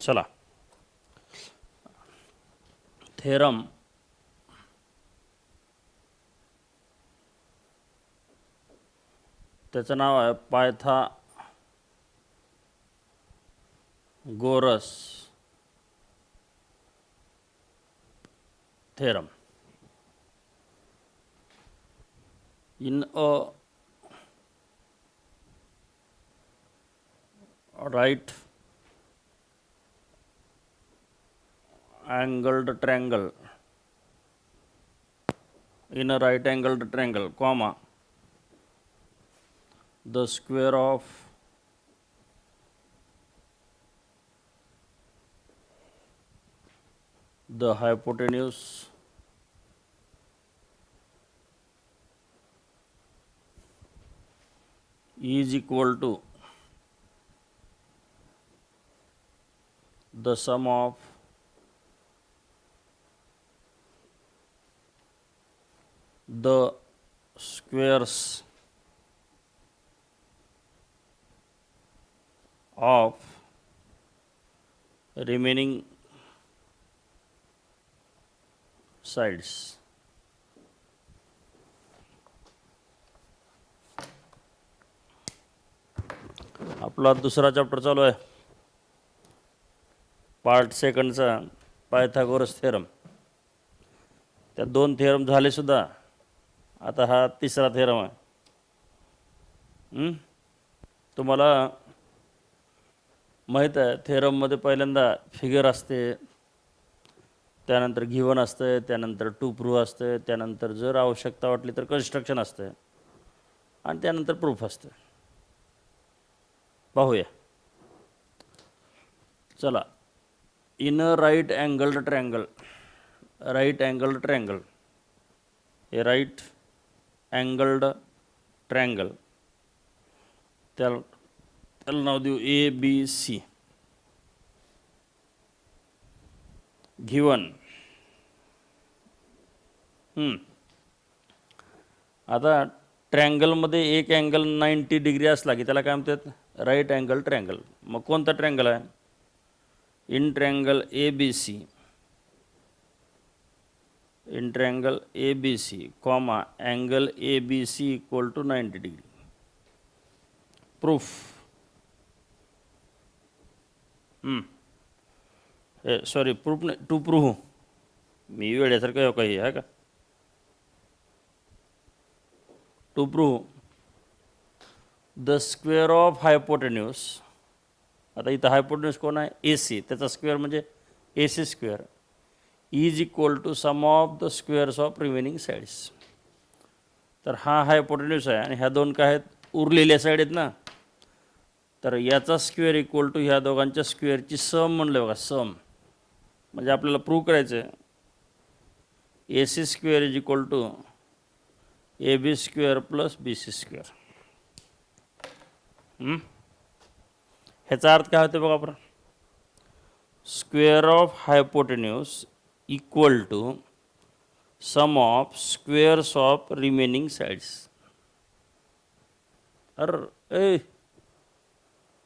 चला, थेरम त्याचं नाव आहे Pythagoras theorem. In a right angled triangle, in a right angled triangle, comma, the square of the hypotenuse is equal to the sum of the squares of remaining sides. आपला दुसरा chapter चालू आहे, part सेकंडचा Pythagoras theorem. त्या 2 theorem झाले सुद्धा, आता हा तिसरा थेरम आहे. तुम्हाला माहीत आहे थेरममध्ये पहिल्यांदा फिगर असते, त्यानंतर गिवन असते, त्यानंतर टू प्रूव्ह असते, त्यानंतर जर आवश्यकता वाटली तर कन्स्ट्रक्शन असते, आणि त्यानंतर प्रूफ असते. पाहूया. चला, in a right angled triangle, right angled triangle, हे राईट अँगल्ड ट्रँगल, त्याला नाव देऊ ABC. गिवन. आता ट्रँगलमध्ये एक अँगल 90 डिग्री असला की त्याला काय म्हणतात, राईट अँगल ट्रँगल. मग कोणता ट्रँगल आहे? In triangle ABC, in triangle ABC, comma, angle ABC equal to 90 degree. Proof. Sorry, proof नाही, टू प्रूव्ह. मी वेळेसारखं काही आहे का? To prove the square of hypotenuse. आता इथं हायपोटेन्यूस कोण आहे? AC. त्याचा स्क्वेअर म्हणजे AC square is equal to sum of the squares of remaining sides. तर हा हायपोटेन्यूस आहे आणि ह्या दोन काय आहेत? उरलेल्या साईड आहेत ना. तर याचा स्क्वेअर इक्वल टू ह्या दोघांच्या स्क्वेअरची सम म्हणलं बघा, सम. म्हणजे आपल्याला प्रूव्ह करायचं आहे AC square is equal to AB square plus BC square. ह्याचा अर्थ काय होतो बघा आपण, square of hypotenuse equal to sum of squares of remaining sides.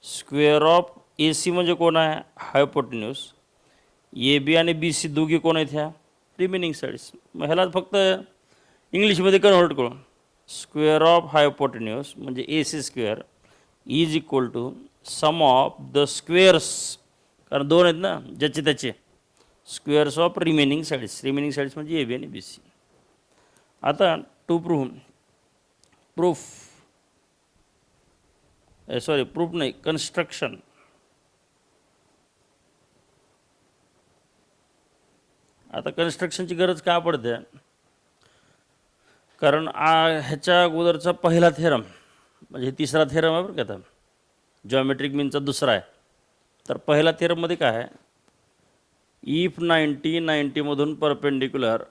Square of AC म्हणजे कोण आहे? हायपोटेन्यूस. AB आणि BC दोघी कोण आहेत? ह्या रिमेनिंग साईड्स. मग ह्याला फक्त इंग्लिशमध्ये कन्व्हर्ट करू. स्क्वेअर ऑफ हायपोटेन्यूस म्हणजे AC square is equal to sum of the squares, कारण दोन आहेत ना ज्याचे त्याचे, squares of remaining sides. Remaining sides म्हणजे AB आणि BC. आता टू प्रूफ सॉरी, प्रूफ नाही, कन्स्ट्रक्शन. आता कन्स्ट्रक्शनची गरज का पडते? कारण ह्याच्या अगोदरचा पहिला थेरम म्हणजे तिसरा थेरम आहे बरं का, आता जॉमेट्रिक मीनचा दुसरा आहे. तर पहिला थेरममध्ये काय आहे, इफ 90मधून परपेंडिक्युलर,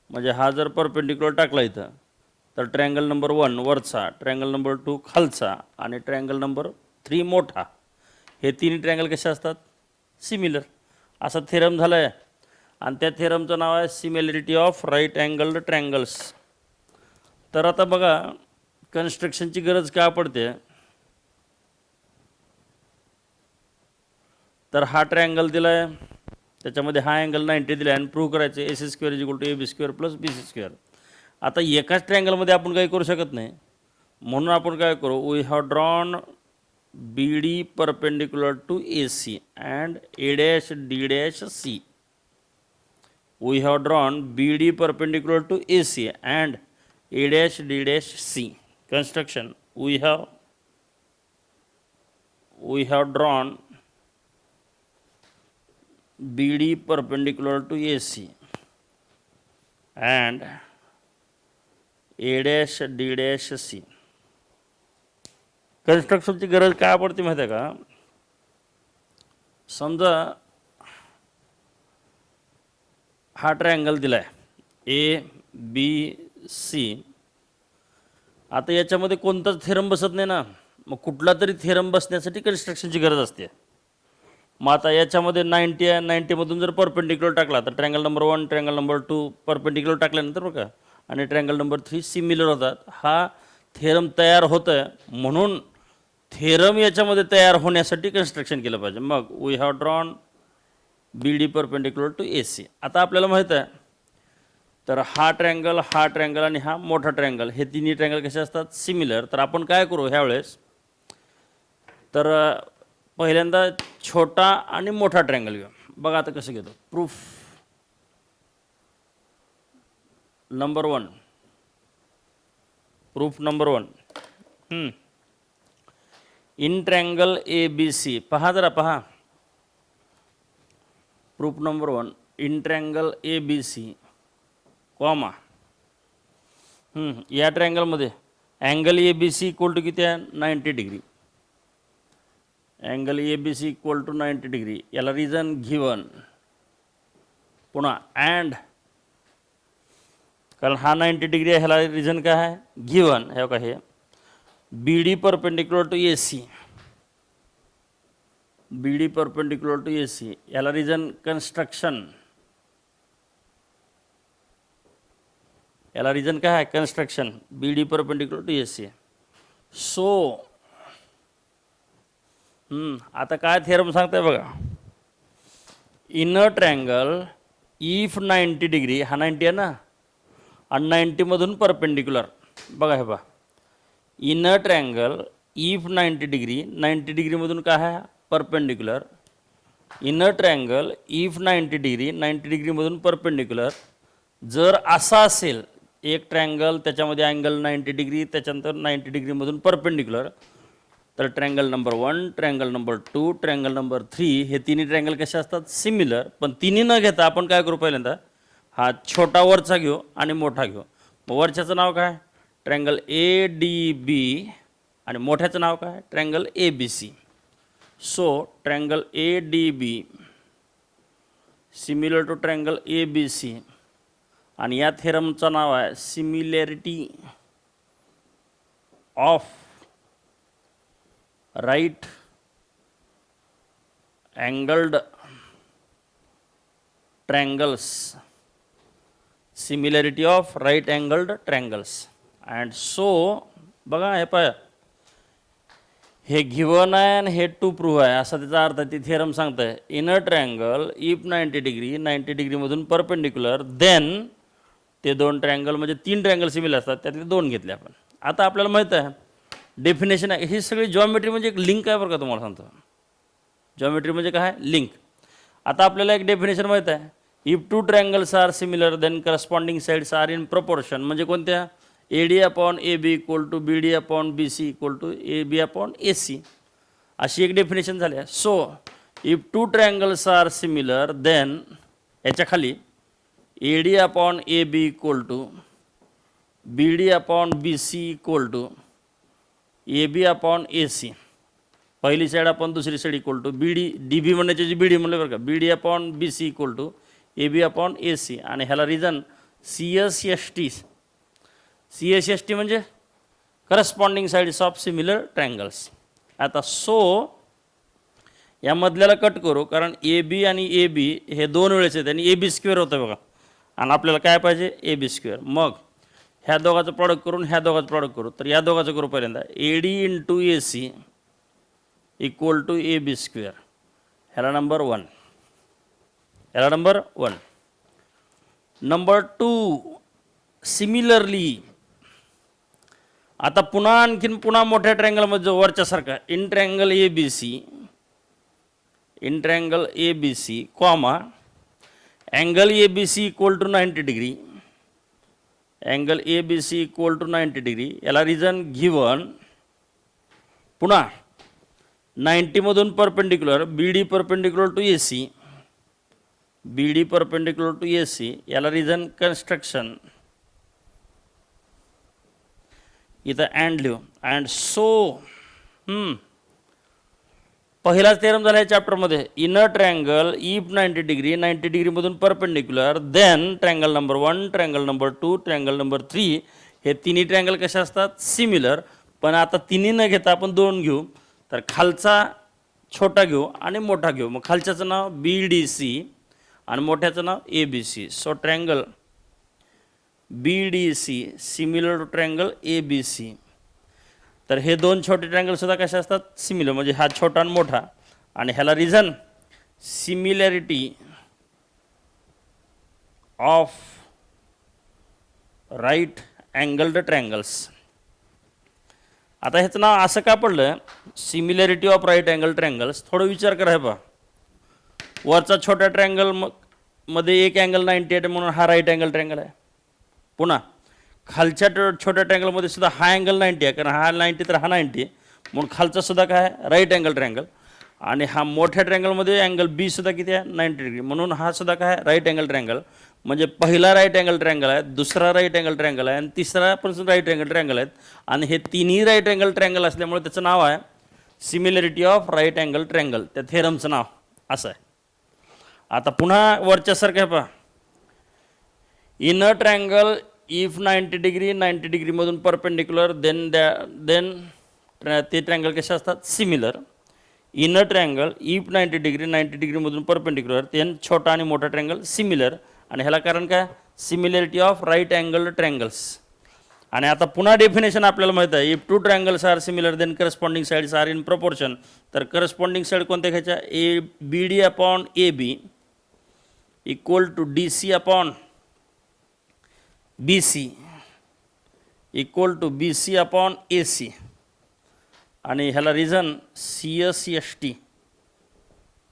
म्हणजे हा जर परपेंडिक्युलर टाकला इथं तर ट्रँगल नंबर 1 वरचा, ट्रँगल नंबर 2 खालचा आणि ट्रँगल नंबर 3 मोठा, हे तिन्ही ट्रँगल कसे असतात? सिमिलर. असा थेरम झाला आहे. आणि त्या थेरमचं नाव आहे similarity of right angled triangles. तर आता बघा कन्स्ट्रक्शनची गरज का पडते? तर हा ट्रायंगल दिला आहे, त्याच्यामध्ये हा अँगल 90 दिला आहे आणि प्रूव्ह करायचं A C square is equal to A B square plus B C square. आता एकाच ट्रायंगलमध्ये आपण काही करू शकत नाही, म्हणून आपण काय करू, we have drawn B D perpendicular to A C and A dash D dash C. We have drawn BD perpendicular to AC and A dash D dash C. Construction. We have drawn BD perpendicular to AC and A dash D dash C. कन्स्ट्रक्शनची गरज काय पडते माहिती आहे का? समजा हा triangle दिला आहे ए बी सी. आता याच्यामध्ये कोणताच थेरम बसत नाही ना, मग कुठला तरी थेरम बसण्यासाठी कन्स्ट्रक्शनची गरज असते. मग आता याच्यामध्ये 90 आहे, 90मधून जर परपेंडिक्युलर टाकला तर triangle number 1 triangle number 2 perpendicular टाकल्यानंतर बघा आणि ट्रायंगल नंबर 3 सिमिलर होतात. हा थेरम तयार होतं आहे, म्हणून थेरम याच्यामध्ये तयार होण्यासाठी कन्स्ट्रक्शन केलं पाहिजे. मग we have drawn B D perpendicular to A C. आता आपल्याला माहीत आहे, तर हा ट्रायंगल आणि हा मोठा ट्रायंगल, हे तिन्ही ट्रायंगल कसे असतात, सिमिलर. तर आपण काय करू ह्यावेळेस, तर पहिल्यांदा छोटा आणि मोठा ट्रायंगल घेऊ. बघा आता कसं घेतो. Proof number 1. Proof number 1. In triangle A B C, पहा जरा पहा. Proof number 1, in triangle A B C comma या ट्रायंगलमध्ये angle A B C equal to किती आहे, 90 degree. Angle A B C equal to 90 degree. याला reason given. पुन्हा and, कारण हा 90 डिग्री आहे, ह्याला रिझन काय आहे, गिवन. हे काय, हे B D perpendicular to A C, B D perpendicular to A C, याला रिझन कन्स्ट्रक्शन. याला रिझन काय आहे, construction. B D perpendicular to A C. So आता काय थेरम सांगताय बघा. In a triangle if 90 degree, हा 90 आहे ना, आणि 90मधून परपेंडिक्युलर. बघा हे पहा, in a triangle if 90 degree, 90 डिग्रीमधून काय आहे, perpendicular. In a triangle if 90 degree, 90 डिग्रीमधून परपेंडिक्युलर. जर असा असेल एक ट्रायंगल, त्याच्यामध्ये अँगल 90 डिग्री, त्याच्यानंतर 90 डिग्रीमधून परपेंडिक्युलर, तर triangle number 1 triangle number 2 triangle number 3 हे तिन्ही ट्रायंगल कसे असतात, सिमिलर. पण तिन्ही न घेता आपण काय करू, पहिल्यांदा हा छोटा वरचा घेऊ आणि मोठा घेऊ. मग वरच्याचं नाव काय, ट्रायंगल ए डी बी, आणि मोठ्याचं नाव काय, triangle A B C. So triangle A D B similar to triangle A B C, आणि या थेरमचं नाव आहे similarity of right angled triangles. Similarity of right angled triangles. And so बघा हे पाय, हे गिवन आहे आणि हे टू प्रूव्ह आहे, असा त्याचा अर्थ आहे. ती थेरम सांगत आहे, in a triangle if 90 degree, 90 डिग्रीमधून परपेंडिक्युलर, देन ते दोन ट्रायंगल, म्हणजे 3 ट्रायंगल सिमिलर असतात, त्यातले 2 घेतले आपण. आता आपल्याला माहीत आहे डेफिनेशन आहे, ही सगळी जॉमेट्री म्हणजे एक लिंक आहे बरं का. तुम्हाला सांगतो, जॉमेट्री म्हणजे काय, लिंक. आता आपल्याला एक डेफिनेशन माहीत आहे, if 2 triangles are similar then corresponding sides are in proportion. म्हणजे कोणत्या, A D upon A B equal to B D upon B C equal to A B upon A C, अशी एक definition झाली आहे. So if 2 triangles are similar then, याच्या खाली A D upon A B equal to B D upon B C equal to A B upon A C. पहिली side आपण दुसरी side equal to B D, D B म्हणण्याची जी B D म्हणलं बरं का, B D upon B C equal to A B upon A C. आणि ह्याला reason C S S T. C S S T म्हणजे corresponding sides of similar triangles. आता so या मधल्याला कट करू, कारण ए बी आणि ए बी हे 2 वेळेस आहेत आणि ए बी स्क्वेअर होतं बघा, आणि आपल्याला काय पाहिजे, ए बी स्क्वेअर. मग ह्या दोघाचं प्रॉडक्ट करून ह्या दोघाचं प्रॉडक्ट करू. तर या दोघाचं करू पहिल्यांदा, A D into A C equal to A B square. ह्याला नंबर 1, ह्याला नंबर 1. Number 2, similarly. आता पुन्हा मोठ्या ट्रँगलमध्ये जो वरच्यासारखा in triangle A B C comma angle A B C equal to 90 degree, angle A B C equal to 90 degree. याला reason given. पुन्हा 90मधून perpendicular B D perpendicular to A C, B D perpendicular to A C. याला reason construction. इथं and लिहू. And so पहिलाच theorem झाला या चॅप्टरमध्ये. इनर ट्रँगल इफ 90 डिग्री, 90 डिग्रीमधून perpendicular, then triangle number 1, triangle number 2, triangle number 3. हे तिन्ही ट्रँगल कसे असतात? सिमिलर. पण आता तिन्ही न घेता आपण 2 घेऊ. तर खालचा छोटा घेऊ आणि मोठा घेऊ. मग खालच्याचं नाव बी डी सी आणि मोठ्याचं नाव A B C. So triangle B D C similar to triangle A B C. तर हे 2 छोटे ट्रँगलसुद्धा कसे असतात? सिमिलर. म्हणजे हा छोटा आणि मोठा. आणि ह्याला reason similarity of right angled triangles. आता ह्याचं नाव असं का पडलं? Similarity of right angle triangles. थोडं विचार करा. हे पहा, वरचा छोट्या ट्रँगल मध्ये एक अँगल 90 आहे म्हणून हा राईट अँगल ट्रँगल आहे. पुन्हा खालच्या छोट्या ट्रँगलमध्ये सुद्धा हा अँगल 90 आहे, कारण हा 90 तर हा 90 म्हणून खालचा सुद्धा काय आहे? Right angle triangle. आणि हा मोठ्या ट्रँगलमध्ये अँगल बी सुद्धा किती आहे? 90 डिग्री. म्हणून हा सुद्धा काय आहे? Right angle triangle. म्हणजे पहिला राईट अँगल ट्रँगल आहे, दुसरा राईट अँगल ट्रँगल आहे आणि तिसरा पण राईट अँगल ट्रँगल आहेत. आणि हे तिन्ही राईट अँगल ट्रँगल असल्यामुळे त्याचं नाव आहे similarity of right angle triangle. त्या थेरमचं नाव असं आहे. आता पुन्हा वरच्यासारखं आहे पहा. इनर ट्रँगल इफ 90 डिग्री, 90 डिग्रीमधून परपेंडिक्युलर, देन ते ट्रँगल कसे असतात? Similar. Inner triangle if 90 degree, 90 डिग्रीमधून परपेंडिक्युलर, देन छोटा आणि मोठा ट्रँगल सिमिलर. आणि ह्याला कारण काय? Similarity of right angle triangles. आणि आता पुन्हा डेफिनेशन आपल्याला माहीत आहे. If 2 triangles are similar then corresponding sides are in proportion. तर करस्पॉन्डिंग साईड कोणत्या घ्यायच्या? A B D upon A B equal to D C upon B C equal to B C upon A C. आणि ह्याला reason C S S T,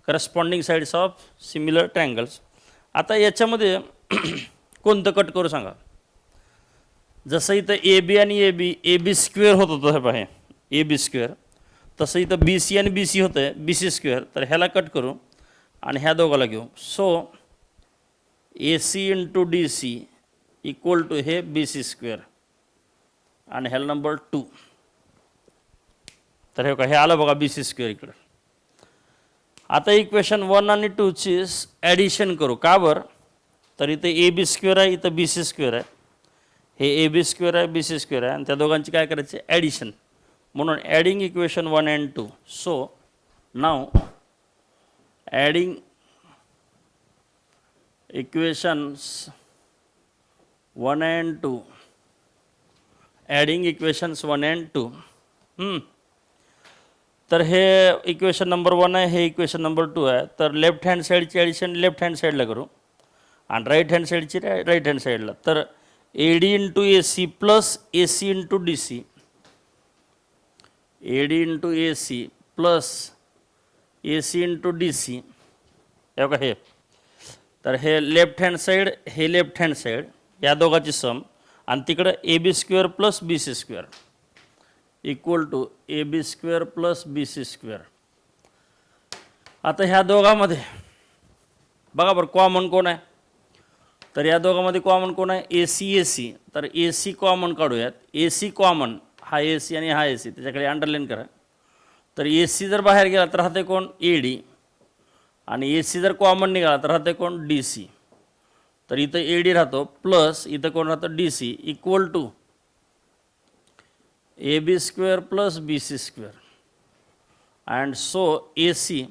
corresponding sides of similar triangles. आता याच्यामध्ये कोणतं cut करू सांगा? जसं इथं A B आणि ए बी स्क्वेअर होत होतं, हे पाहे ए बी स्क्वेअर, तसं इथं बी सी आणि बी सी होतं आहे बी सी स्क्वेअर. तर ह्याला कट करू आणि ह्या दोघाला घेऊ. So A C into D C equal to हे बी सी स्क्वेअर आणि ह्याला नंबर 2. तर हे का हे आलं बघा बी सी स्क्वेअर इकडं. आता इक्वेशन 1 आणि 2ची ॲडिशन करू. का बरं? तर इथं ए बी स्क्वेअर आहे, इथं बी सी स्क्वेअर आहे. हे ए बी स्क्वेअर आहे, बी सी स्क्वेअर आहे आणि त्या दोघांची काय करायची? ॲडिशन. म्हणून adding equation 1 and 2. So now adding equations 1 and 2. Adding equations 1 and 2. तर हे इक्वेशन नंबर 1 आहे, हे इक्वेशन नंबर 2 आहे. तर लेफ्ट हँड साईडची ॲडिशन लेफ्ट हँड साईडला करू आणि राईट हँड साईडची राईट हँड साईडला. तर A D into A C plus A C into D C, A D into A C plus A C into D C. हे बघा हे. तर हे लेफ्ट हँड साईड, हे लेफ्ट हँड साईड, या दोघांची सम. आणि तिकडं A B square plus B C square equal to A B square plus B C square. आता ह्या दोघांमध्ये बघा बरं कॉमन कोण आहे? तर या दोघांमध्ये कॉमन कोण आहे? A C A C. तर ए सी कॉमन काढूयात. ए सी कॉमन, हा ए सी आणि हा ए सी, त्याच्याकडे अंडरलाईन करा. तर ए सी जर बाहेर गेला तर राहते कोण? A D. आणि ए सी जर कॉमन निघाला तर राहते कोण? D C. तर इथं ए डी राहतो प्लस इथं कोण राहतं? D C equal to A B square plus B C square. And so A C,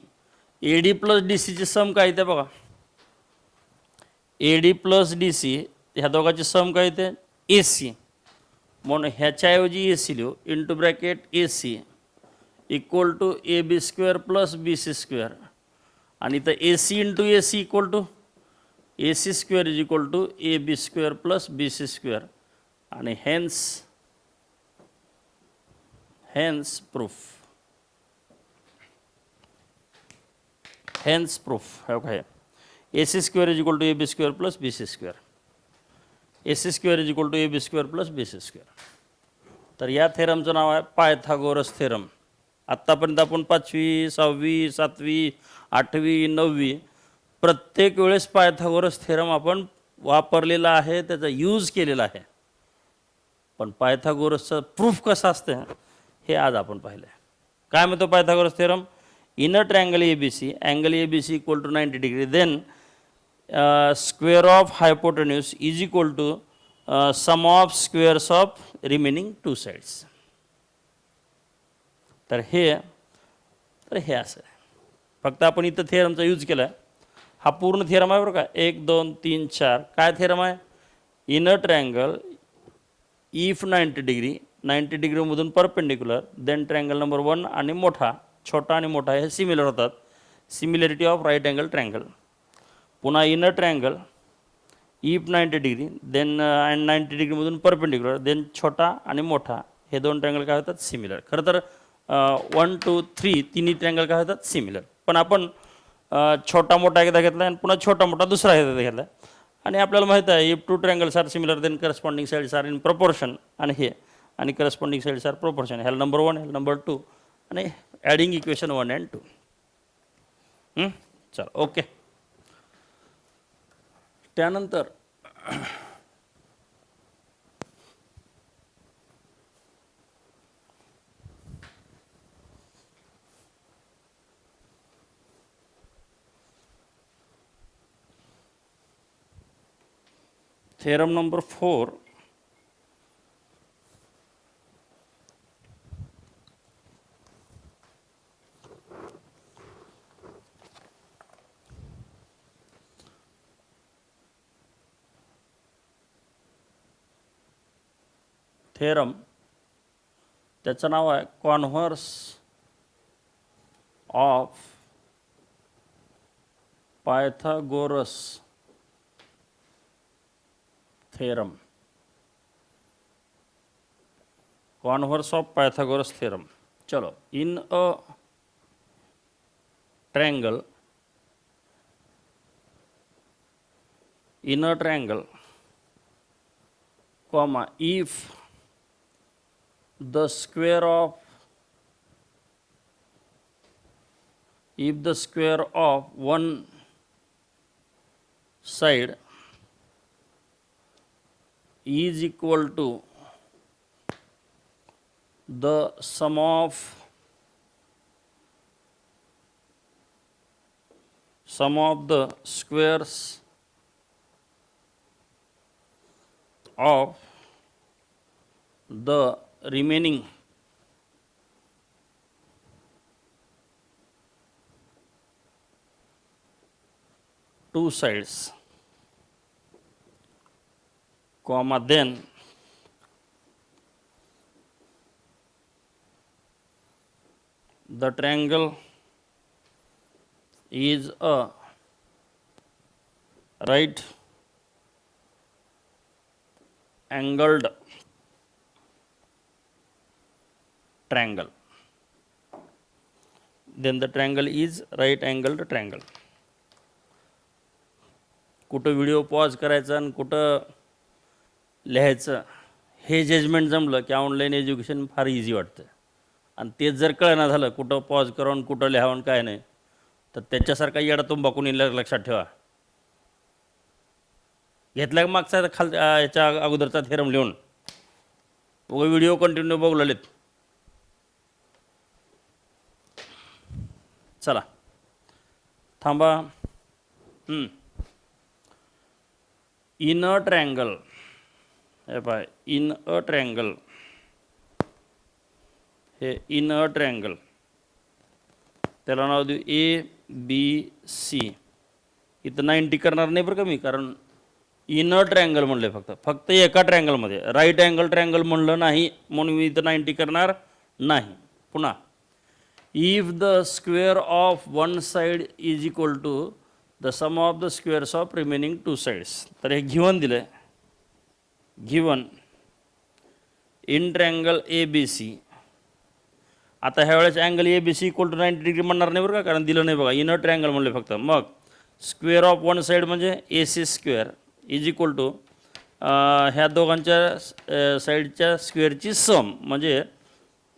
A D plus D सीची सम काय येते बघा? A D plus D C, ह्या दोघांची सम काय येते? A C. म्हणून ह्याच्याऐवजी ए सी लिहू into bracket A C equal to A B square plus B C square आणि इथं A C into A C equal to A C square is equal to A B square plus B C square आणि hence proof हे काय A C square is equal to A B square plus B C square A C square is equal to A B square plus B C square. तर या थेरमचं नाव आहे Pythagoras theorem. आत्तापर्यंत आपण 5वी 6वी 7वी 8वी 9वी प्रत्येक वेळेस पायथागोरस थेरम आपण वापरलेला आहे, त्याचा यूज केलेला आहे. पण पायथागोरसचं प्रूफ कसं असतं हे आज आपण पाहिलं आहे. काय म्हणतो Pythagoras theorem? Inner triangle A B C, angle A B C equal to 90 degree, then square of hypotenuse is equal to sum of squares of remaining 2 sides. तर हे असं आहे. फक्त आपण इथं थेरमचा यूज केला आहे. हा पूर्ण थेरम आहे बरं का. 1 2 3 4 काय थेरम आहे? इनर ट्रायंगल इफ 90 डिग्री, 90 डिग्रीमधून परपेंडिक्युलर, देन ट्रायंगल नंबर 1 आणि मोठा, छोटा आणि मोठा हे सिमिलर होतात. Similarity of right angle triangle. पुन्हा inner triangle if 90 degree, then and 90 डिग्रीमधून परपेंडिक्युलर, देन छोटा आणि मोठा हे 2 ट्रायंगल काय होतात? सिमिलर. खरं तर 1 2 3 तिन्ही ट्रायंगल काय होतात? सिमिलर. पण आपण छोटा मोठा एकदा घेतला आणि पुन्हा छोटा मोठा दुसरा एकदा घेतला. आणि आपल्याला माहीत आहे if 2 triangles are similar then corresponding sides are in proportion, आणि हे आणि करस्पॉन्डिंग साइड्स आर प्रोपोर्शन. ह्याला नंबर 1 ह्याला नंबर 2 आणि ॲडिंग इक्वेशन 1 and 2. चल ओके. त्यानंतर थेरम नंबर 4. थेरम त्याचं नाव आहे converse of Pythagoras theorem. Converse of Pythagoras theorem. चलो, in a triangle, inner triangle, comma, if the square of one side is equal to the sum of the squares of the remaining two sides, comma, then the triangle is a right angled triangle. Then the triangle is right angled triangle. कुठं video pause करायचा आणि कुठं लिहायचं हे judgement जमलं की online education फार easy वाटतं. आणि तेच जर कळना झालं कुठं पॉज करून कुठं लिहावं काय नाही, तर त्याच्यासारखा येडा तुंबाकून येईल. लक्षात ठेवा. घेतला का मागचा याच्या अगोदरचा थेरम लिहून? उगा व्हिडिओ कंटिन्यू बघू लागलेत. चला थांबा. इन अ ट्रायंगल, हे पाय, इन अ ट्रायंगल, हे इन अ ट्रायंगल, त्याला नाव देऊ ABC. इथं 90 करणार नाही बरं का मी, कारण इनर ट्रायंगल म्हणलं फक्त एका ट्रायंगलमध्ये. राईट अँगल ट्रायंगल म्हणलं नाही म्हणून मी इथं 90 करणार नाही. पुन्हा if the square of one side is equal to the sum of the squares of remaining two sides. तर हे गिवन दिलं आहे, given in triangle A B C. आता ह्या वेळेस angle A B C equal to 90 degree म्हणणार नाही बरं का, कारण दिलं नाही बघा, इनर ट्रँगल म्हणले फक्त. मग स्क्वेअर ऑफ वन साईड म्हणजे A C square is equal to ह्या दोघांच्या साईडच्या स्क्वेअरची सम म्हणजे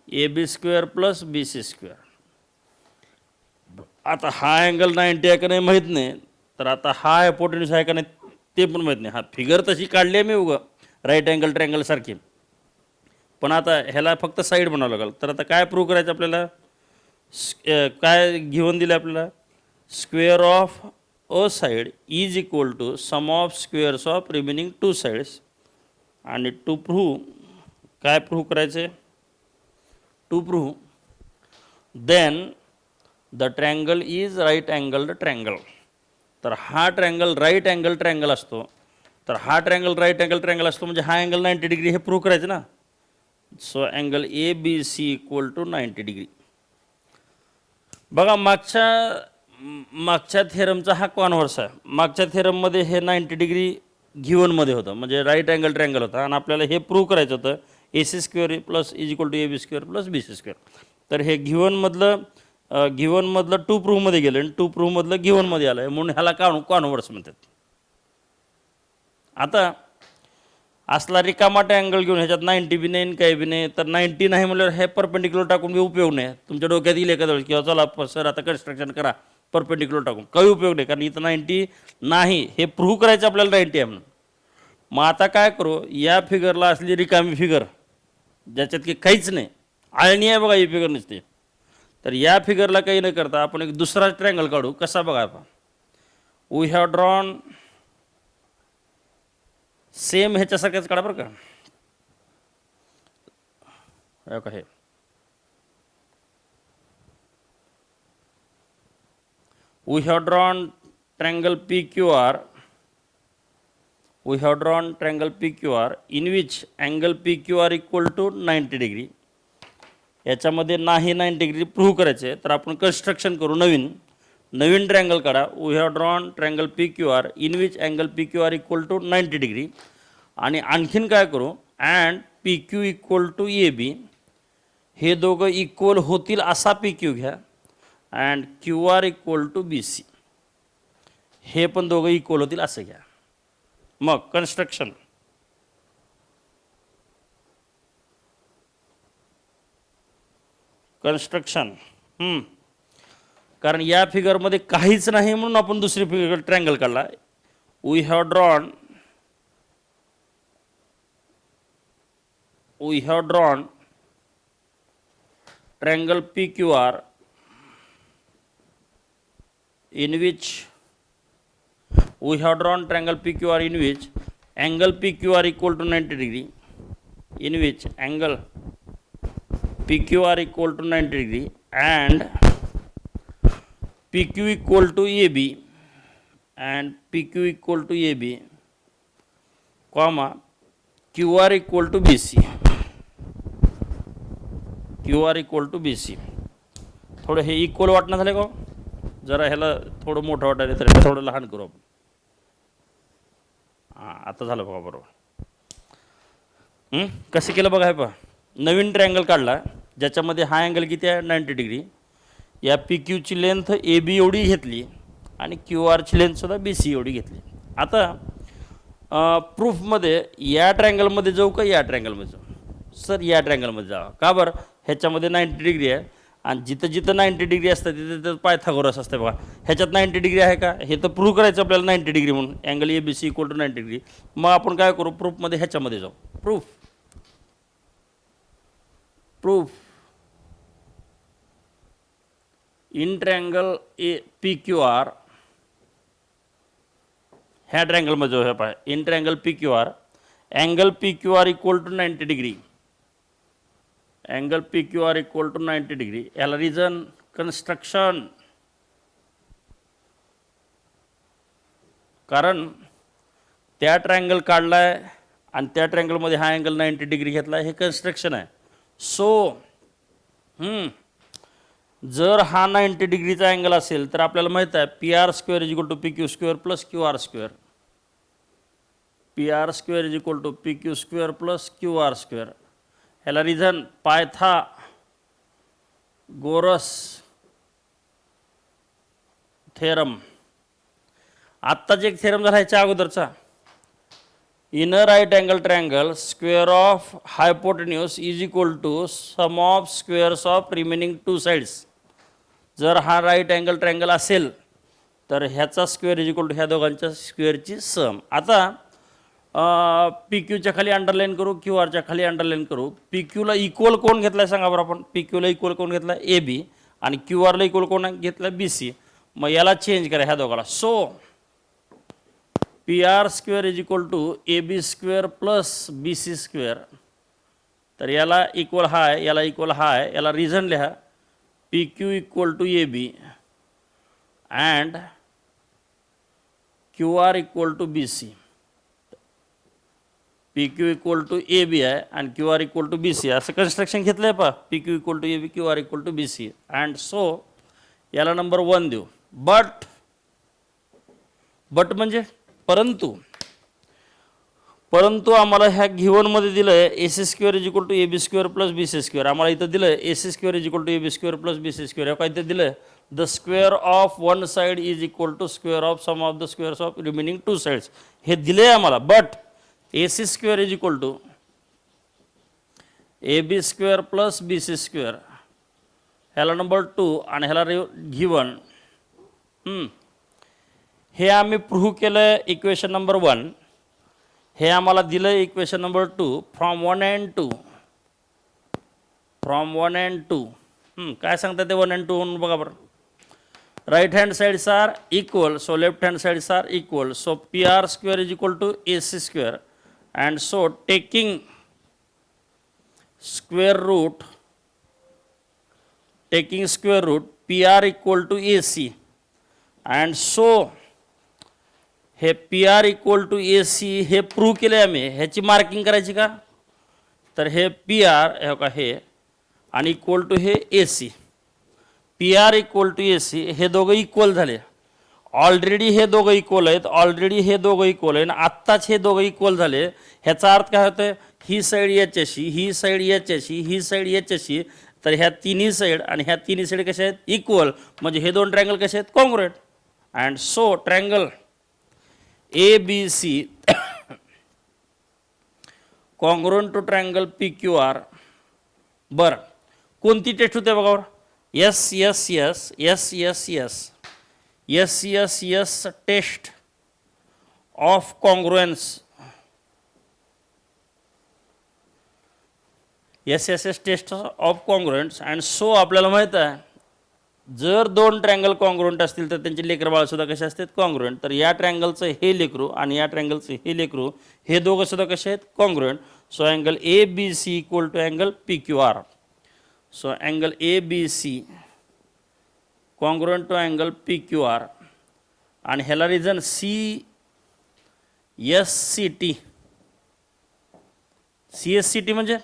A B square plus B C square. आता हा अँगल 90 आहे का नाही माहीत नाही, तर आता हा हायपोटेन्यूस आहे का नाही ते पण माहीत नाही. हा फिगर तशी काढली आहे मी उगं राईट अँगल ट्रँगलसारखी, पण आता ह्याला फक्त साईड बनावं लागेल. तर आता काय प्रूव्ह करायचं आपल्याला, काय घेऊन दिलं आपल्याला, square of a side is equal to sum of squares of remaining two sides. आणि टू प्रूव्ह, काय प्रूव्ह करायचे, to prove then the triangle is right angled triangle. तर हा ट्रँगल राईट अँगल ट्रँगल असतो, तर हा ट्रँगल राईट अँगल ट्रँगल असतो म्हणजे हा अँगल 90 डिग्री, हे प्रूव्ह करायचं ना. So angle A B C equal to 90 degree. बघा मागच्या थेरमचा हा कॉन्व्हर्स आहे. मागच्या थेरममध्ये हे 90 डिग्री गिवनमध्ये होतं, म्हणजे राईट अँगल ट्रँगल होता, आणि आपल्याला हे प्रूव्ह करायचं होतं A C square plus is equal to A B square plus B C square. तर हे गिवनमधलं टू प्रूव्हमध्ये गेलं आणि टू प्रूव्हमधलं गिवनमध्ये आलं आहे, म्हणून ह्याला कॉन्व्हर्स म्हणतात. आता असला रिकामाटे अँगल घेऊन ह्याच्यात 90 बी नाही काही बी नाही, तर 90 नाही म्हणल्यावर हे परपेंडिक्युलर टाकून बी उपयोग नाही. तुमच्या डोक्यात येईल एखाद्या वेळेस किंवा चला सर आता कन्स्ट्रक्शन करा परपेंडिक्युलर टाकून, काही उपयोग नाही, कारण इथं 90 नाही, हे प्रूव्ह करायचं आपल्याला 90 आहे म्हणून. मग आता काय करू, या फिगरला असली रिकामी फिगर ज्याच्यात की काहीच नाही, आळणी आहे बघा ही फिगर नसते, तर या फिगरला काही न करता आपण एक दुसरा ट्रँगल काढू. कसा बघा आपण, वी हॅव ड्रॉन सेम ह्याच्यासारखंच काढा बरं का. हे we have drawn triangle PQR, in which angle PQR equal to 90 degree. याच्यामध्ये नाही 90 डिग्री प्रूव्ह करायचे, तर आपण कन्स्ट्रक्शन करू, नवीन ट्रँगल काढा. We have drawn triangle PQR in which angle PQR equal to 90 degree. आणि आणखीन काय करू, and PQ equal to AB, हे दोघं इक्वल होतील असा PQ घ्या, and QR equal to BC, हे पण दोघं इक्वल होतील असं घ्या. मग कन्स्ट्रक्शन, कारण या फिगरमध्ये काहीच नाही म्हणून आपण दुसरी फिगर ट्रँगल काढला. We have drawn triangle PQR in which angle PQR equal to 90 degree, and PQ equal to AB, comma QR equal to BC. थोडं हे इक्वल वाटणं झालं का, जरा ह्याला थोडं मोठं वाटायला तर थोडं लहान करू आपण. हां आता झालं बघा बरोबर. कसं केलं बघा, हे पहा नवीन ट्रँगल काढला ज्याच्यामध्ये हा अँगल किती आहे 90 डिग्री. या PQची लेंथ AB एवढी घेतली आणि QRची लेंथसुद्धा BC एवढी घेतली. आता प्रूफमध्ये या ट्रँगलमध्ये जाऊ का या ट्रँगलमध्ये जाऊ, सर या ट्रँगलमध्ये जावा. का बरं, ह्याच्यामध्ये 90 डिग्री आहे आणि जिथं 90 डिग्री असतं तिथं पायथागोरस असते बघा. ह्याच्यात 90 डिग्री आहे का, हे तर प्रूव्ह करायचं आपल्याला 90 डिग्री म्हणून, angle ABC equal to 90 degree. मग आपण काय करू, प्रूफमध्ये ह्याच्यामध्ये जाऊ. प्रूफ इन ट्रँगल PQR, ह्या ट्रँगलमध्ये जाऊ. ह्या पाय in triangle PQR, angle PQR equal to 90 degree, याला रिझन कन्स्ट्रक्शन. कारण त्या ट्रँगल काढला आहे आणि त्या ट्रँगलमध्ये हा अँगल 90 डिग्री घेतला, हे कन्स्ट्रक्शन आहे. सो जर हा 90 डिग्रीचा अँगल असेल तर आपल्याला माहीत आहे P R square is equal to P Q square plus Q R square. P R square is equal to P Q square plus Q R square. ह्याला रिझन पायथागोरस थेरम. आत्ताच एक थेरम झाला ह्याच्या अगोदरचा. In a right angle triangle square of hypotenuse is equal to sum of squares of remaining two sides. जर हा right angle triangle असेल तर ह्याचा स्क्वेअर इज इक्वल टू ह्या दोघांच्या स्क्वेअरची सम. आता पी क्यूच्या खाली अंडरलाईन करू, क्यू आरच्या खाली अंडरलाईन करू. पी क्यूला इक्वल कोण घेतला आहे सांगा बरं आपण. पी क्यूला इक्वल कोण घेतला आहे ए बी आणि क्यू आरला इक्वल कोण घेतला बी सी. मग याला चेंज करा ह्या दोघाला. So P R square is equal to A B square plus B C square. तर याला इक्वल हा आहे, याला इक्वल हा आहे. याला रिझन लिहा P Q equal to A B and Q R equal to B C. P Q equal to A B आहे आणि Q R equal to B C असं कन्स्ट्रक्शन घेतलं आहे पा. P Q equal to A B, Q R equal to B C. And so याला number 1 देऊ. But म्हणजे परंतु आम्हाला ह्या गिव्हनमध्ये दिलं आहे A C square is equal to A B square plus B C square. आम्हाला इथं दिलं आहे A C square is equal to A B square plus B C square. काय इथं दिलं आहे the square of one side is equal to square of sum of the squares of remaining two sides. हे दिले आहे आम्हाला. But A C square is equal to A B square plus B C square. ह्याला number 2 आणि ह्याला given. हे आम्ही prove केलं आहे इक्वेशन नंबर 1. हे आम्हाला दिलं आहे इक्वेशन नंबर 2 फ्रॉम 1 and 2. काय सांगतात ते 1 and 2 म्हणून बघा बरं. Right hand sides are equal, so left hand sides are equal. So P R square is equal to A C square and so taking square root P R equal to A C. And so हे P R equal to A C हे prove केले आम्ही. ह्याची marking करायची का. तर हे P R हे का हे आणि इक्वल टू हे A C. P R equal to A C हे दोघं इक्वल झाले. ऑलरेडी हे दोघं इक्वल आहेत, आणि आत्ताच हे दोघं इक्वल झाले. ह्याचा अर्थ काय होतं ही साईड याच्याशी, ही साईड याच्याशी, ही साईड याच्याशी. तर ह्या तिन्ही साईड आणि ह्या तिन्ही साईड कशा आहेत इक्वल. म्हणजे हे दोन ट्रायंगल कसे आहेत congruent. And so triangle A B C congruent to triangle P Q R. बरं कोणती टेस्ट होते बघा बरं. Yes test of congruence. S test of congruence. And so आपल्याला माहीत आहे जर दोन ट्रँगल कॉन्ग्रुएंट असतील तर त्यांचे लेकर बाळसुद्धा कसे असतात कॉन्ग्रुएंट. तर या ट्रँगलचं हे लेकरू आणि या ट्रँगलचं हे लेकरू हे दोघं सुद्धा कसे आहेत congruent. So angle A B C equal to angle P Q R. So angle A B C congruent to angle P Q R. आणि ह्याला reason C S C T म्हणजे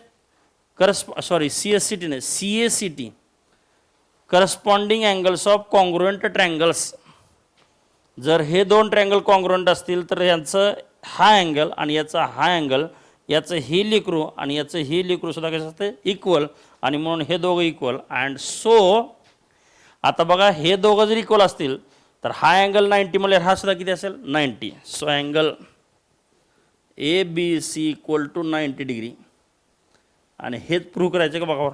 सी एस सी टी नाही C A C T corresponding angles of congruent triangles. जर हे दोन triangle congruent असतील तर यांचं हा अँगल आणि याचा हा अँगल, याचं हे लेकरू आणि याचं हे लेकरू सुद्धा कसं असते इक्वल. आणि म्हणून हे दोघं इक्वल. अँड सो आता बघा हे दोघं जर इक्वल असतील तर हा अँगल 90 म्हणजे हा सुद्धा किती असेल 90. So angle A B C equal to 90 degree. आणि हेच प्रूव्ह करायचं का बघा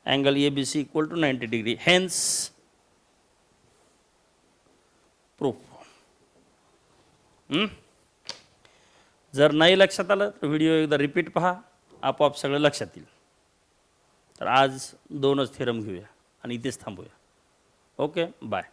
angle A B C equal to 90 degree. Hence proof. जर नाही लक्षात आलं तर व्हिडिओ एकदा रिपीट पहा, आपोआप सगळं लक्षात येईल. तर आज 2च थेरम घेऊया आणि इथेच थांबूया. Okay bye.